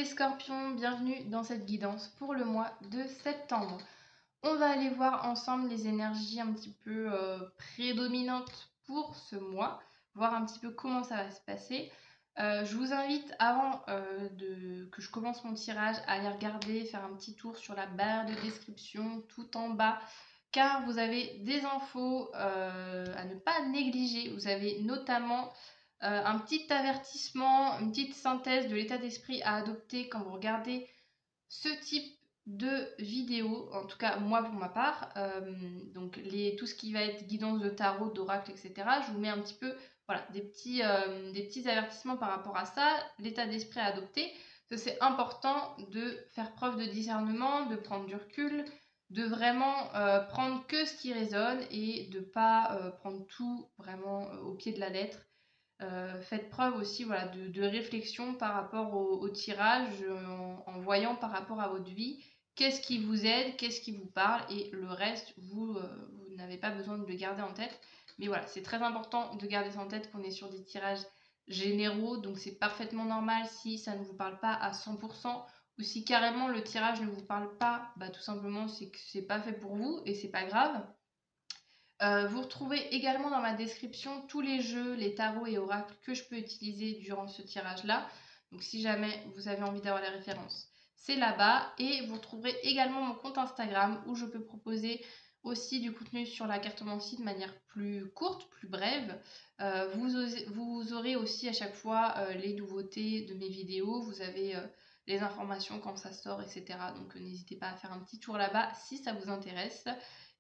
les scorpions, bienvenue dans cette guidance pour le mois de septembre. On va aller voir ensemble les énergies un petit peu prédominantes pour ce mois, voir un petit peu comment ça va se passer. Je vous invite avant que je commence mon tirage à aller regarder, faire un petit tour sur la barre de description tout en bas, car vous avez des infos à ne pas négliger. Vous avez notamment un petit avertissement, une petite synthèse de l'état d'esprit à adopter quand vous regardez ce type de vidéo, en tout cas moi pour ma part. Donc tout ce qui va être guidance de tarot, d'oracle, etc. Je vous mets un petit peu voilà, des petits avertissements par rapport à ça, l'état d'esprit à adopter. C'est important de faire preuve de discernement, de prendre du recul, de vraiment prendre que ce qui résonne et de ne pas prendre tout vraiment au pied de la lettre. Faites preuve aussi voilà, de réflexion par rapport au tirage, en voyant par rapport à votre vie, qu'est-ce qui vous aide, qu'est-ce qui vous parle, et le reste, vous n'avez pas besoin de le garder en tête. Mais voilà, c'est très important de garder ça en tête qu'on est sur des tirages généraux, donc c'est parfaitement normal si ça ne vous parle pas à 100%, ou si carrément le tirage ne vous parle pas, bah, tout simplement c'est que c'est pas fait pour vous, et c'est pas grave. Vous retrouvez également dans ma description tous les jeux, les tarots et oracles que je peux utiliser durant ce tirage-là. Donc si jamais vous avez envie d'avoir les références, c'est là-bas. Et vous retrouverez également mon compte Instagram où je peux proposer aussi du contenu sur la cartomancie de manière plus courte, plus brève. Vous aurez aussi à chaque fois les nouveautés de mes vidéos. Vous avez les informations quand ça sort, etc. Donc n'hésitez pas à faire un petit tour là-bas si ça vous intéresse.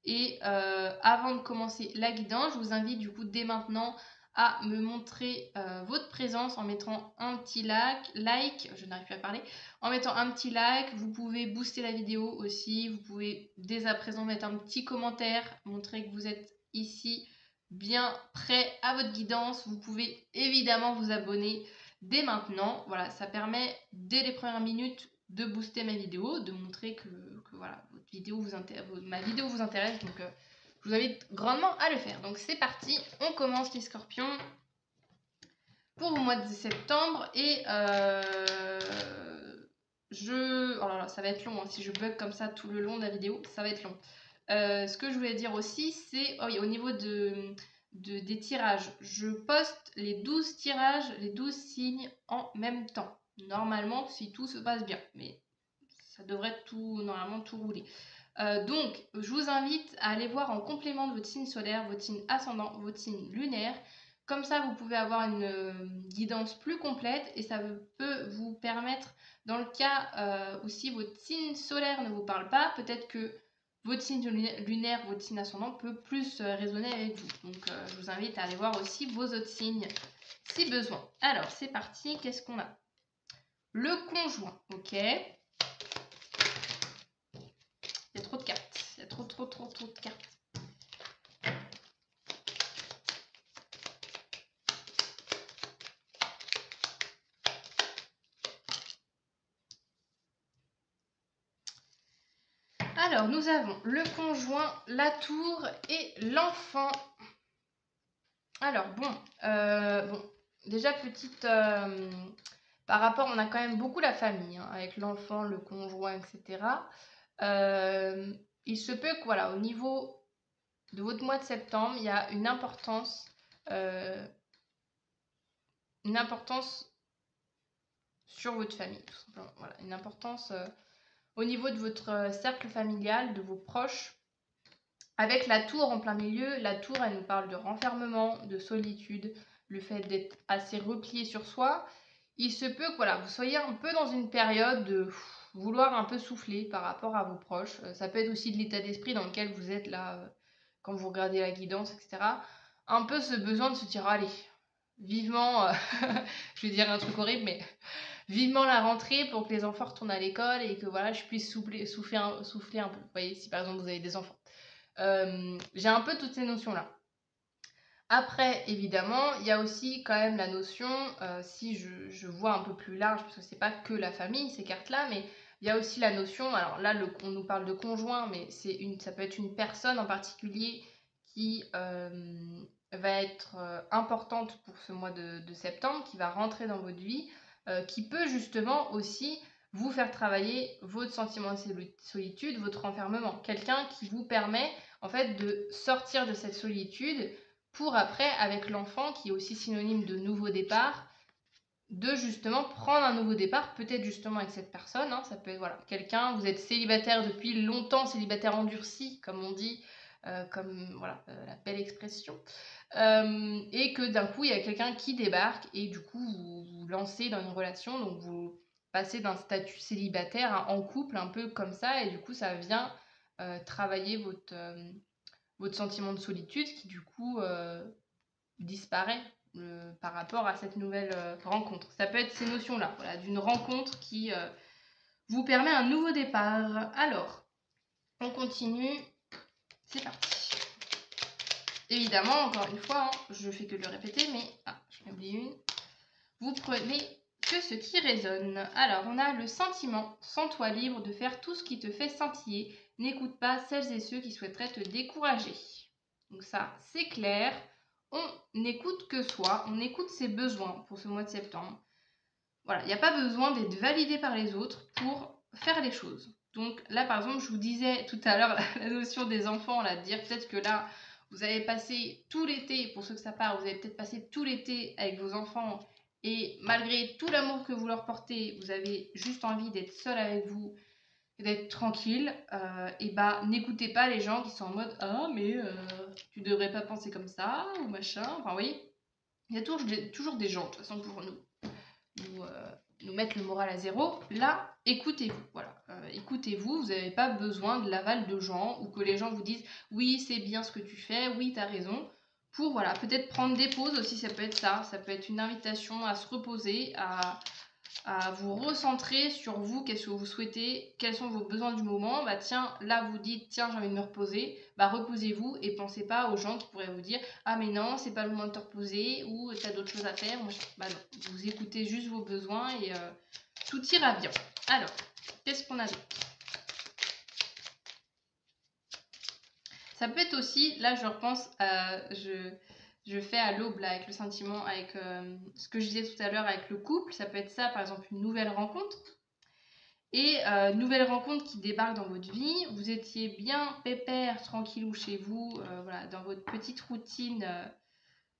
Et avant de commencer la guidance, je vous invite du coup dès maintenant à me montrer votre présence en mettant un petit like, je n'arrive plus à parler, en mettant un petit like. Vous pouvez booster la vidéo aussi, vous pouvez dès à présent mettre un petit commentaire, montrer que vous êtes ici bien prêt à votre guidance. Vous pouvez évidemment vous abonner dès maintenant, voilà, ça permet dès les premières minutes de booster ma vidéo, de montrer que voilà, ma vidéo vous intéresse, donc je vous invite grandement à le faire. Donc c'est parti, on commence les scorpions pour le mois de septembre. Et oh là là, ça va être long, hein. Si je bug comme ça tout le long de la vidéo, ça va être long. Ce que je voulais dire aussi, c'est oui, au niveau des tirages, je poste les 12 tirages, les 12 signes en même temps. Normalement, si tout se passe bien, mais ça devrait normalement tout rouler. Donc, je vous invite à aller voir en complément de votre signe solaire, votre signe ascendant, votre signe lunaire. Comme ça, vous pouvez avoir une guidance plus complète et ça peut vous permettre, dans le cas où si votre signe solaire ne vous parle pas, peut-être que votre signe lunaire, votre signe ascendant peut plus résonner avec vous. Donc, je vous invite à aller voir aussi vos autres signes si besoin. Alors, c'est parti. Qu'est-ce qu'on a? Le conjoint, ok. Il y a trop de cartes. Il y a trop de cartes. Alors, nous avons le conjoint, la tour et l'enfant. Alors, bon, déjà petite... par rapport, on a quand même beaucoup la famille, hein, avec l'enfant, le conjoint, etc. Il se peut que, voilà, au niveau de votre mois de septembre, il y a une importance sur votre famille, tout simplement. Voilà, une importance au niveau de votre cercle familial, de vos proches. Avec la tour en plein milieu, la tour, elle nous parle de renfermement, de solitude, le fait d'être assez replié sur soi. Il se peut que voilà, vous soyez un peu dans une période de vouloir un peu souffler par rapport à vos proches. Ça peut être aussi de l'état d'esprit dans lequel vous êtes là, quand vous regardez la guidance, etc. Un peu ce besoin de se dire, allez, vivement, je vais dire un truc horrible, mais vivement la rentrée pour que les enfants retournent à l'école et que voilà, je puisse souffler un peu. Vous voyez, si par exemple vous avez des enfants. J'ai un peu toutes ces notions-là. Après, évidemment, il y a aussi quand même la notion, si je vois un peu plus large, parce que c'est pas que la famille, ces cartes-là, mais il y a aussi la notion, alors là, on nous parle de conjoint, mais ça peut être une personne en particulier qui va être importante pour ce mois de septembre, qui va rentrer dans votre vie, qui peut justement aussi vous faire travailler votre sentiment de solitude, votre enfermement. Quelqu'un qui vous permet en fait de sortir de cette solitude pour après, avec l'enfant, qui est aussi synonyme de nouveau départ, de justement prendre un nouveau départ, peut-être justement avec cette personne, hein, ça peut être voilà, quelqu'un, vous êtes célibataire depuis longtemps, célibataire endurci, comme on dit, comme voilà, la belle expression, et que d'un coup, il y a quelqu'un qui débarque, et du coup, vous vous lancez dans une relation, donc vous passez d'un statut célibataire à en couple, un peu comme ça, et du coup, ça vient travailler votre sentiment de solitude, qui du coup disparaît par rapport à cette nouvelle rencontre. Ça peut être ces notions-là, voilà, d'une rencontre qui vous permet un nouveau départ. Alors, on continue. C'est parti. Évidemment, encore une fois, hein, je fais que le répéter, mais j'en ai oublié une. Vous prenez que ce qui résonne. Alors, on a le sentiment. Sens-toi libre de faire tout ce qui te fait scintiller. N'écoute pas celles et ceux qui souhaiteraient te décourager. Donc ça, c'est clair. On n'écoute que soi, on écoute ses besoins pour ce mois de septembre. Voilà, il n'y a pas besoin d'être validé par les autres pour faire les choses. Donc là, par exemple, je vous disais tout à l'heure la notion des enfants, là, de dire peut-être que là, vous avez passé tout l'été, pour ceux que ça part, vous avez peut-être passé tout l'été avec vos enfants et malgré tout l'amour que vous leur portez, vous avez juste envie d'être seul avec vous, d'être tranquille, et bah n'écoutez pas les gens qui sont en mode ah mais tu devrais pas penser comme ça ou machin, enfin vous voyez, il y a toujours des gens de toute façon pour nous mettre le moral à zéro. Là, écoutez-vous, voilà, écoutez-vous, vous n'avez pas besoin de l'aval de gens ou que les gens vous disent oui c'est bien ce que tu fais, oui t'as raison, pour voilà, peut-être prendre des pauses aussi, ça peut être ça peut être une invitation à se reposer, à vous recentrer sur vous, qu'est-ce que vous souhaitez, quels sont vos besoins du moment. Bah tiens, là vous dites tiens j'ai envie de me reposer, bah reposez-vous et pensez pas aux gens qui pourraient vous dire ah mais non c'est pas le moment de te reposer ou t'as d'autres choses à faire. Bah non, vous écoutez juste vos besoins et tout ira bien. Alors, qu'est-ce qu'on a d'autre? Ça peut être aussi, là je repense je fais à l'aube là avec le sentiment, avec ce que je disais tout à l'heure avec le couple, ça peut être ça par exemple une nouvelle rencontre. Et nouvelle rencontre qui débarque dans votre vie, vous étiez bien pépère, tranquillou chez vous, voilà, dans votre petite routine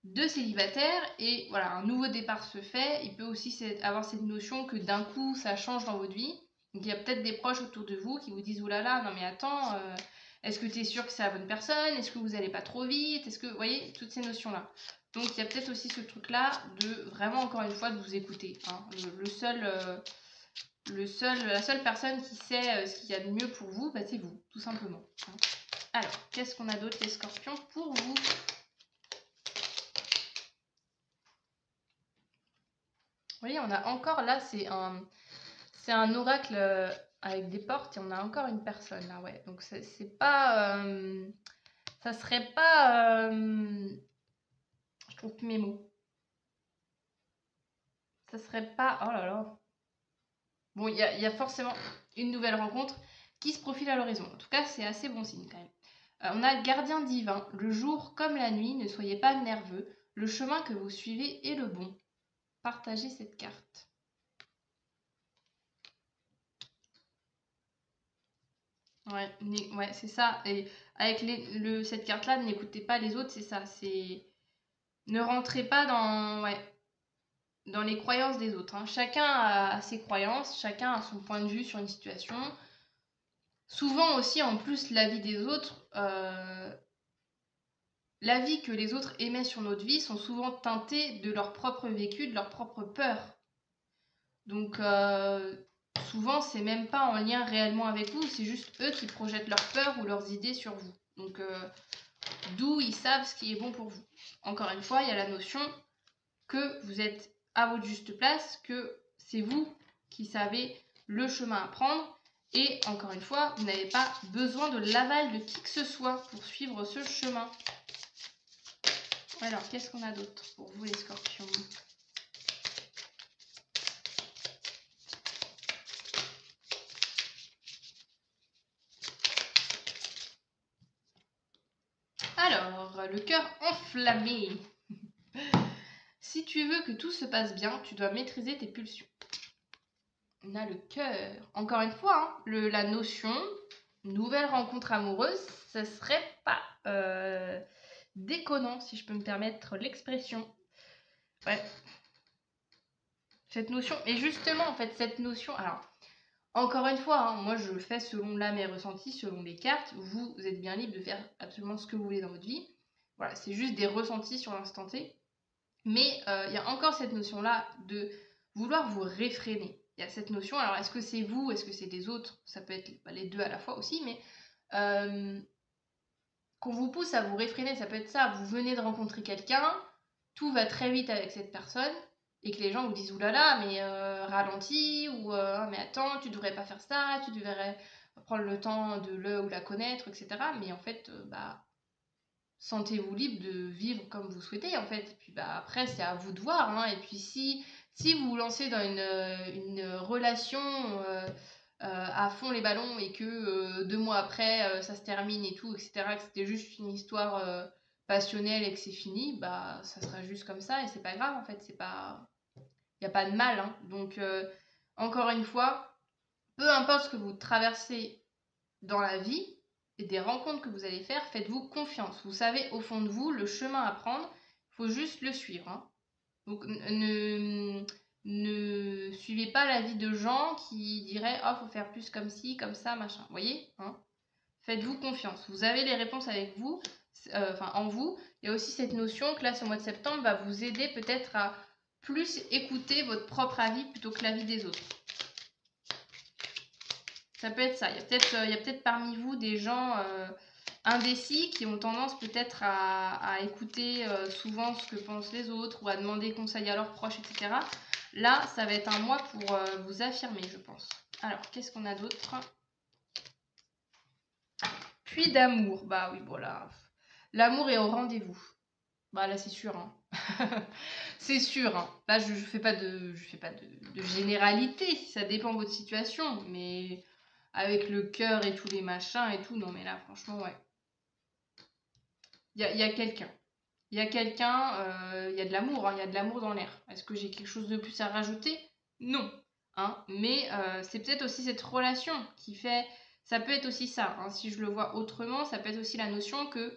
de célibataire, et voilà, un nouveau départ se fait. Il peut aussi avoir cette notion que d'un coup ça change dans votre vie. Donc il y a peut-être des proches autour de vous qui vous disent oulala, non mais attends, est-ce que tu es sûr que c'est la bonne personne? Est-ce que vous n'allez pas trop vite? Est-ce que, vous voyez, toutes ces notions-là. Donc il y a peut-être aussi ce truc-là de vraiment, encore une fois, de vous écouter. Hein. La seule personne qui sait ce qu'il y a de mieux pour vous, bah, c'est vous, tout simplement. Hein. Alors, qu'est-ce qu'on a d'autre, les scorpions, pour vous? Vous voyez, on a encore là, c'est un oracle avec des portes et on a encore une personne là, ouais. Donc c'est pas, ça serait pas, je trouve plus mes mots. Ça serait pas, oh là là. Bon, il y a forcément une nouvelle rencontre qui se profile à l'horizon. En tout cas, c'est assez bon signe quand même. On a le gardien divin. Le jour comme la nuit, ne soyez pas nerveux. Le chemin que vous suivez est le bon. Partagez cette carte. Ouais, c'est ça. Et avec cette carte-là, n'écoutez pas les autres, c'est ça. Ne rentrez pas dans les croyances des autres. Hein. Chacun a ses croyances, chacun a son point de vue sur une situation. Souvent aussi, en plus, l'avis des autres, l'avis que les autres émettent sur notre vie sont souvent teintés de leur propre vécu, de leur propre peur. Donc, souvent, c'est même pas en lien réellement avec vous, c'est juste eux qui projettent leurs peurs ou leurs idées sur vous. Donc, d'où ils savent ce qui est bon pour vous. Encore une fois, il y a la notion que vous êtes à votre juste place, que c'est vous qui savez le chemin à prendre. Et encore une fois, vous n'avez pas besoin de l'aval de qui que ce soit pour suivre ce chemin. Alors, qu'est-ce qu'on a d'autre pour vous les scorpions? Alors, le cœur enflammé. Si tu veux que tout se passe bien, tu dois maîtriser tes pulsions. On a le cœur. Encore une fois, hein, la notion nouvelle rencontre amoureuse, ça serait pas déconnant, si je peux me permettre l'expression. Ouais. Cette notion, et justement, en fait, cette notion, alors, encore une fois, hein, moi je fais selon là mes ressentis, selon les cartes, vous êtes bien libre de faire absolument ce que vous voulez dans votre vie. Voilà, c'est juste des ressentis sur l'instant T. Mais il y a encore cette notion-là de vouloir vous réfréner. Il y a cette notion, alors est-ce que c'est vous, est-ce que c'est des autres? Ça peut être les deux à la fois aussi, mais qu'on vous pousse à vous réfréner, ça peut être ça. Vous venez de rencontrer quelqu'un, tout va très vite avec cette personne, et que les gens vous disent oulala, mais ralentis, ou mais attends, tu devrais pas faire ça, tu devrais prendre le temps de le ou la connaître, etc. Mais en fait, sentez-vous libre de vivre comme vous souhaitez, en fait. Et puis après, c'est à vous de voir, hein. Et puis si vous vous lancez dans une relation à fond les ballons et que 2 mois après, ça se termine et tout, etc., que c'était juste une histoire passionnelle et que c'est fini, ça sera juste comme ça et c'est pas grave, en fait. C'est pas... Il n'y a pas de mal, hein. Donc, encore une fois, peu importe ce que vous traversez dans la vie et des rencontres que vous allez faire, faites-vous confiance. Vous savez au fond de vous le chemin à prendre, il faut juste le suivre, hein. Donc ne suivez pas l'avis de gens qui diraient « Oh, faut faire plus comme ci, comme ça, machin ». Vous voyez, hein. Faites-vous confiance. Vous avez les réponses avec vous, en vous. Il y a aussi cette notion que là, ce mois de septembre va vous aider peut-être à plus écouter votre propre avis plutôt que l'avis des autres. Ça peut être ça. Il y a peut-être parmi vous des gens indécis qui ont tendance peut-être à écouter souvent ce que pensent les autres ou à demander conseil à leurs proches, etc. Là, ça va être un mois pour vous affirmer, je pense. Alors, qu'est-ce qu'on a d'autre? Puis d'amour. Bah oui, voilà. L'amour est au rendez-vous. Bah là, c'est sûr, hein. C'est sûr, hein. Là, je fais pas de généralité. Ça dépend de votre situation. Mais avec le cœur et tous les machins et tout, non, mais là, franchement, ouais. Il y a quelqu'un. Il y a quelqu'un, il y a de l'amour, hein, il y a de l'amour dans l'air. Est-ce que j'ai quelque chose de plus à rajouter? Non. Hein, mais c'est peut-être aussi cette relation qui fait... Ça peut être aussi ça, hein, si je le vois autrement, ça peut être aussi la notion que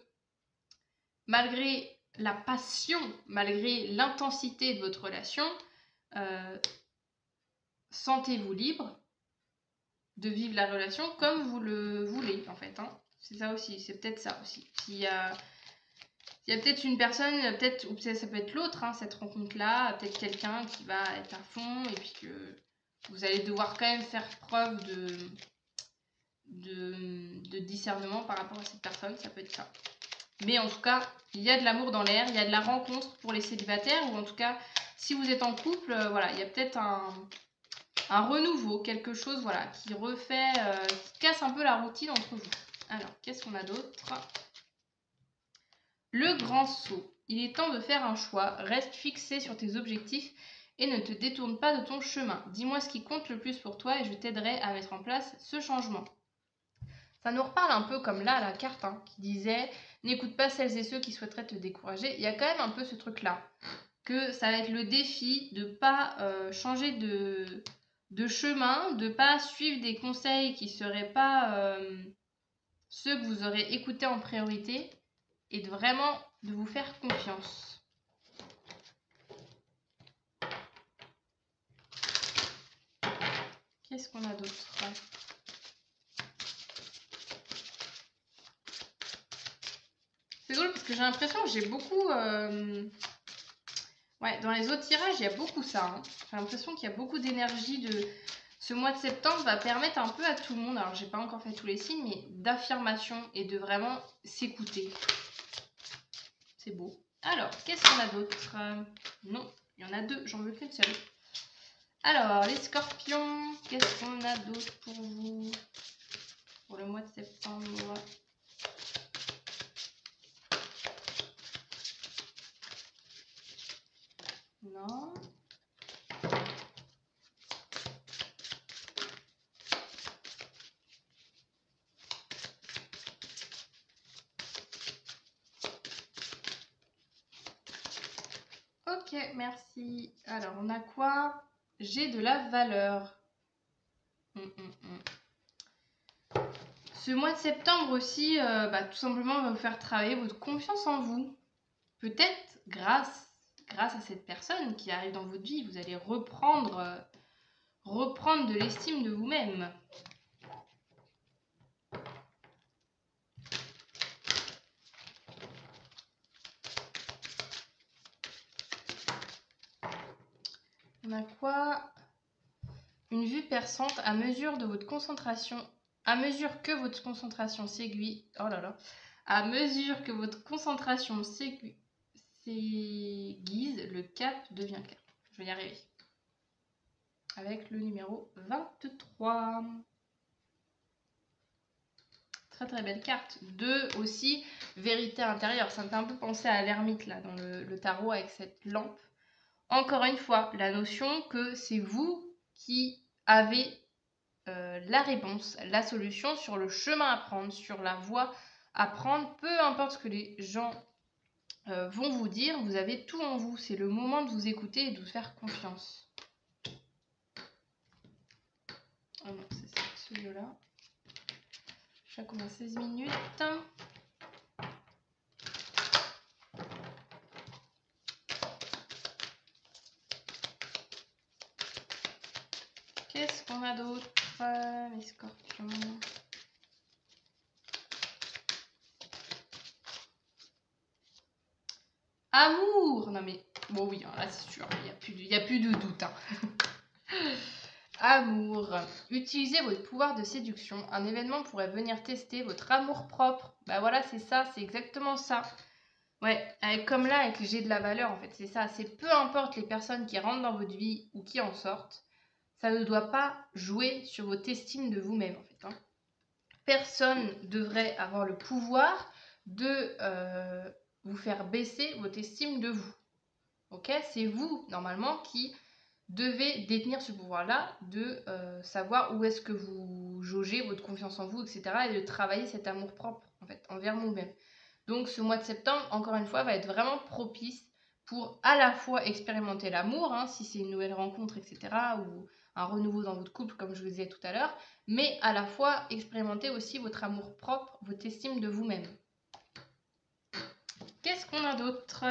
malgré la passion, malgré l'intensité de votre relation, sentez-vous libre de vivre la relation comme vous le voulez, en fait. Hein. C'est ça aussi, c'est peut-être ça aussi. Il y a peut-être une personne, peut-être, ou ça peut être l'autre, hein, cette rencontre-là, peut-être quelqu'un qui va être à fond et puis que vous allez devoir quand même faire preuve de discernement par rapport à cette personne, ça peut être ça. Mais en tout cas, il y a de l'amour dans l'air, il y a de la rencontre pour les célibataires, ou en tout cas, si vous êtes en couple, voilà, il y a peut-être un renouveau, quelque chose voilà, qui refait, qui casse un peu la routine entre vous. Alors, qu'est-ce qu'on a d'autre? Le grand saut. Il est temps de faire un choix. Reste fixé sur tes objectifs et ne te détourne pas de ton chemin. Dis-moi ce qui compte le plus pour toi et je t'aiderai à mettre en place ce changement. Ça nous reparle un peu comme là, la carte, hein, qui disait « N'écoute pas celles et ceux qui souhaiteraient te décourager ». Il y a quand même un peu ce truc-là, que ça va être le défi de ne pas changer de chemin, de ne pas suivre des conseils qui ne seraient pas ceux que vous aurez écoutés en priorité et de vraiment de vous faire confiance. Qu'est-ce qu'on a d'autre? C'est drôle parce que j'ai l'impression que j'ai beaucoup... Ouais, dans les autres tirages, il y a beaucoup ça. Hein. J'ai l'impression qu'il y a beaucoup d'énergie de... Ce mois de septembre va permettre un peu à tout le monde, alors j'ai pas encore fait tous les signes, mais d'affirmation et de vraiment s'écouter. C'est beau. Alors, qu'est-ce qu'on a d'autre? Non, il y en a deux, j'en veux qu'une seule. Alors, les scorpions, qu'est-ce qu'on a d'autre pour vous pour le mois de septembre? Non. Ok, merci. Alors, on a quoi? J'ai de la valeur. Ce mois de septembre aussi, tout simplement, va vous faire travailler votre confiance en vous. Peut-être grâce à cette personne qui arrive dans votre vie, vous allez reprendre de l'estime de vous-même. On a quoi? Une vue perçante à mesure de votre concentration. À mesure que votre concentration s'aiguise. Oh là là. À mesure que votre concentration s'aiguise, le cap devient clair. Je vais y arriver. Avec le numéro 23. Très très belle carte. 2 aussi, vérité intérieure. Ça me fait un peu penser à l'ermite là dans le tarot avec cette lampe. Encore une fois, la notion que c'est vous qui avez la réponse, la solution sur le chemin à prendre, sur la voie à prendre, peu importe ce que les gens vont vous dire, vous avez tout en vous. C'est le moment de vous écouter et de vous faire confiance. Ah non, c'est ça, celui-là. Chaque on a 16 minutes. Qu'est-ce qu'on a d'autre? Les scorpions. Amour! Non mais, bon oui, là c'est sûr, il n'y a plus de doute. Hein. Amour. Utilisez votre pouvoir de séduction. Un événement pourrait venir tester votre amour propre. Bah voilà, c'est ça, c'est exactement ça. Ouais, comme là, avec le jet de la valeur, en fait, c'est ça. C'est peu importe les personnes qui rentrent dans votre vie ou qui en sortent, ça ne doit pas jouer sur votre estime de vous-même, en fait. Hein. Personne devrait avoir le pouvoir de vous faire baisser votre estime de vous. Ok? C'est vous, normalement, qui devez détenir ce pouvoir-là de savoir où est-ce que vous jaugez votre confiance en vous, etc. et de travailler cet amour-propre, en fait, envers vous-même. Donc ce mois de septembre, encore une fois, va être vraiment propice pour à la fois expérimenter l'amour, hein, si c'est une nouvelle rencontre, etc., ou un renouveau dans votre couple, comme je vous disais tout à l'heure, mais à la fois expérimenter aussi votre amour-propre, votre estime de vous-même. Qu'est-ce qu'on a d'autre ?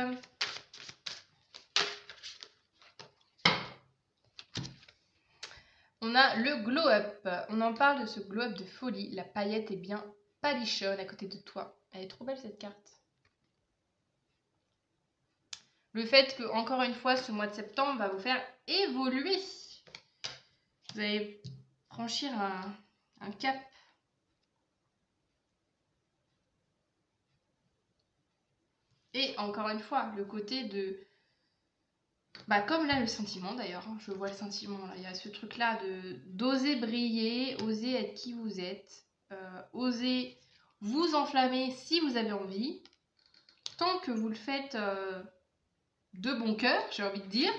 On a le glow-up. On en parle de ce glow-up de folie. La paillette est bien palichonne à côté de toi. Elle est trop belle cette carte. Le fait que, encore une fois, ce mois de septembre va vous faire évoluer. Vous allez franchir un cap. Et encore une fois, le côté de... comme là, le sentiment d'ailleurs. Hein, je vois le sentiment. Là. Il y a ce truc-là d'oser briller, oser être qui vous êtes. Oser vous enflammer si vous avez envie. Tant que vous le faites... de bon cœur, j'ai envie de dire,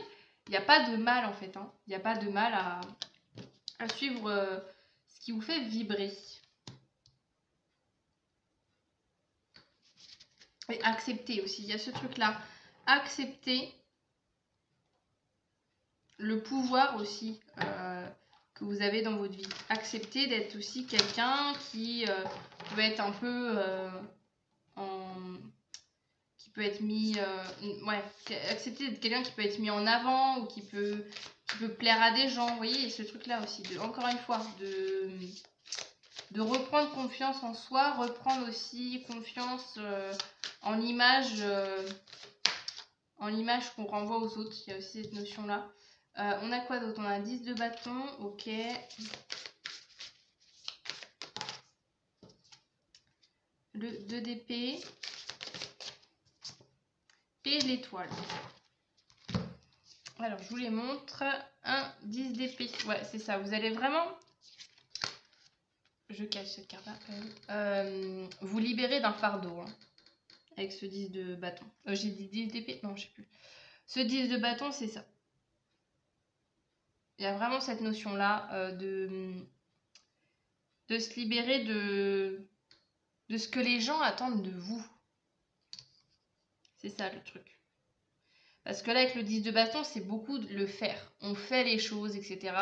il n'y a pas de mal en fait. Hein. Il n'y a pas de mal à suivre ce qui vous fait vibrer. Et accepter aussi, il y a ce truc-là. Accepter le pouvoir aussi que vous avez dans votre vie. Accepter d'être aussi quelqu'un qui peut être un peu peut être mis accepter d'être quelqu'un qui peut être mis en avant ou qui peut plaire à des gens, vous voyez, ce truc là aussi encore une fois de reprendre confiance en soi, reprendre aussi confiance en l'image qu'on renvoie aux autres. Il y a aussi cette notion là. On a quoi d'autre? On a 10 de bâton, ok, le 2 d'épée et l'étoile. Alors, je vous les montre. 1, 10 d'épée. Ouais, c'est ça. Vous allez vraiment... Je cache cette carte-là quand même. Vous libérer d'un fardeau. Hein, avec ce 10 de bâton. J'ai dit 10 d'épée? Non, je sais plus. Ce 10 de bâton, c'est ça. Il y a vraiment cette notion-là de se libérer de ce que les gens attendent de vous. C'est ça le truc. Parce que là, avec le 10 de bâton, c'est beaucoup de le faire. On fait les choses, etc.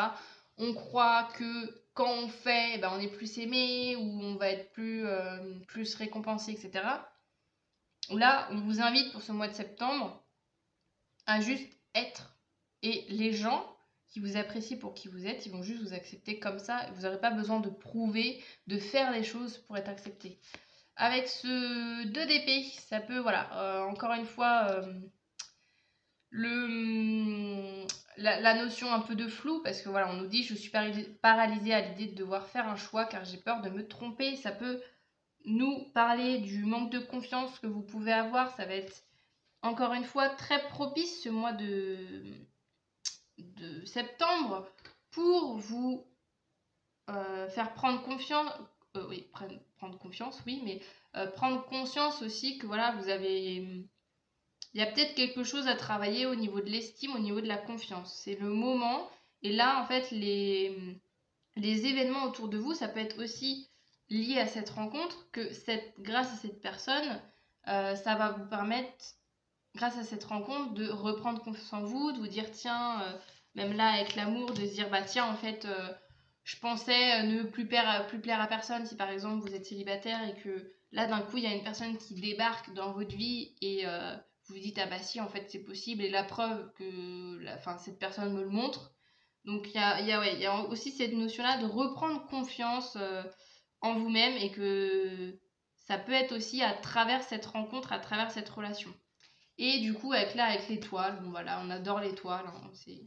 on croit que quand on fait, on est plus aimé ou on va être plus récompensé, etc. Là, on vous invite pour ce mois de septembre à juste être. Et les gens qui vous apprécient pour qui vous êtes, ils vont juste vous accepter comme ça. Vous n'aurez pas besoin de prouver, de faire les choses pour être accepté. Avec ce 2 d'épée, ça peut, voilà, encore une fois, la notion un peu de flou, parce que voilà, on nous dit je suis paralysée à l'idée de devoir faire un choix car j'ai peur de me tromper. Ça peut nous parler du manque de confiance que vous pouvez avoir. Ça va être encore une fois très propice ce mois de septembre pour vous faire prendre confiance. Oui, prendre confiance, oui, mais prendre conscience aussi que voilà, vous avez. Il y a peut-être quelque chose à travailler au niveau de l'estime, au niveau de la confiance. C'est le moment. Et là, en fait, les événements autour de vous, ça peut être aussi lié à cette rencontre, que grâce à cette personne, ça va vous permettre, grâce à cette rencontre, de reprendre confiance en vous, de vous dire, tiens, même là, avec l'amour, de se dire, bah tiens, en fait, je pensais ne plus plaire à personne si, par exemple, vous êtes célibataire et que là, d'un coup, il y a une personne qui débarque dans votre vie et vous vous dites, ah bah si, en fait, c'est possible, et la preuve que cette personne me le montre. Donc, il y a aussi cette notion-là de reprendre confiance en vous-même, et que ça peut être aussi à travers cette rencontre, à travers cette relation. Et du coup, avec l'étoile, bon voilà, on adore l'étoile, hein, c'est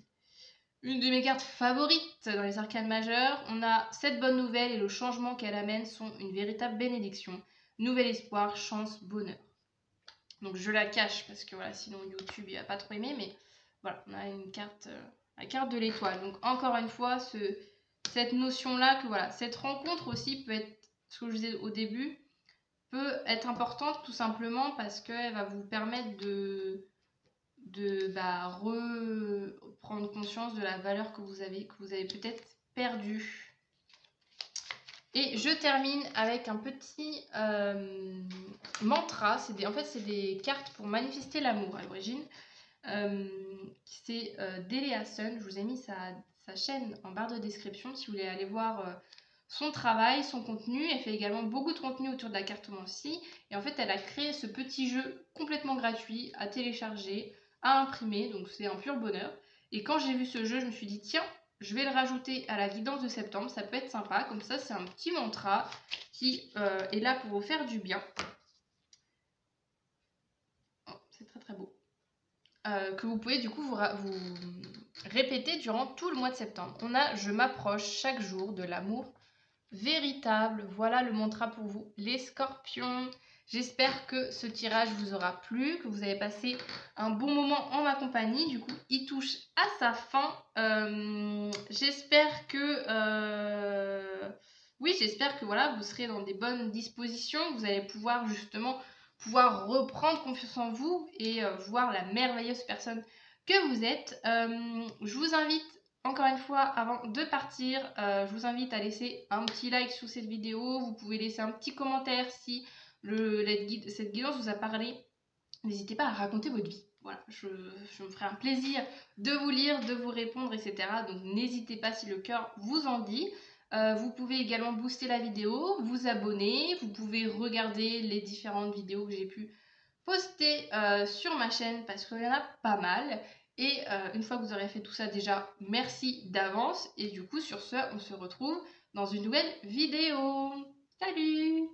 une de mes cartes favorites dans les arcanes majeures. On a cette bonne nouvelle et le changement qu'elle amène sont une véritable bénédiction. Nouvel espoir, chance, bonheur. Donc je la cache parce que voilà, sinon YouTube il va pas trop aimer, mais voilà, on a une carte, la carte de l'étoile. Donc encore une fois, cette notion-là que voilà, cette rencontre aussi peut être, ce que je disais au début, peut être importante tout simplement parce qu'elle va vous permettre de reprendre conscience de la valeur que vous avez peut-être perdue. Et je termine avec un petit mantra. En fait, c'est des cartes pour manifester l'amour à l'origine. C'est Delia Sun. Je vous ai mis sa chaîne en barre de description si vous voulez aller voir son travail, son contenu. Elle fait également beaucoup de contenu autour de la cartomancie. Et en fait, elle a créé ce petit jeu complètement gratuit à télécharger, à imprimer. Donc, c'est un pur bonheur. Et quand j'ai vu ce jeu, je me suis dit, tiens, je vais le rajouter à la guidance de septembre. Ça peut être sympa. Comme ça, c'est un petit mantra qui est là pour vous faire du bien. Oh, c'est très très beau. Que vous pouvez du coup vous répéter durant tout le mois de septembre. On a « Je m'approche chaque jour de l'amour véritable ». Voilà le mantra pour vous, les scorpions. J'espère que ce tirage vous aura plu, que vous avez passé un bon moment en ma compagnie. Du coup, il touche à sa fin. J'espère que... Oui, j'espère que voilà, vous serez dans des bonnes dispositions. Vous allez pouvoir justement reprendre confiance en vous et voir la merveilleuse personne que vous êtes. Je vous invite encore une fois, avant de partir, je vous invite à laisser un petit like sous cette vidéo. Vous pouvez laisser un petit commentaire si cette guidance vous a parlé. N'hésitez pas à raconter votre vie. Voilà, je me ferai un plaisir de vous lire, de vous répondre, etc. Donc n'hésitez pas si le cœur vous en dit. Vous pouvez également booster la vidéo, vous abonner. Vous pouvez regarder les différentes vidéos que j'ai pu poster sur ma chaîne parce qu'il y en a pas mal. Et une fois que vous aurez fait tout ça, déjà, merci d'avance. Et du coup, sur ce, on se retrouve dans une nouvelle vidéo. Salut!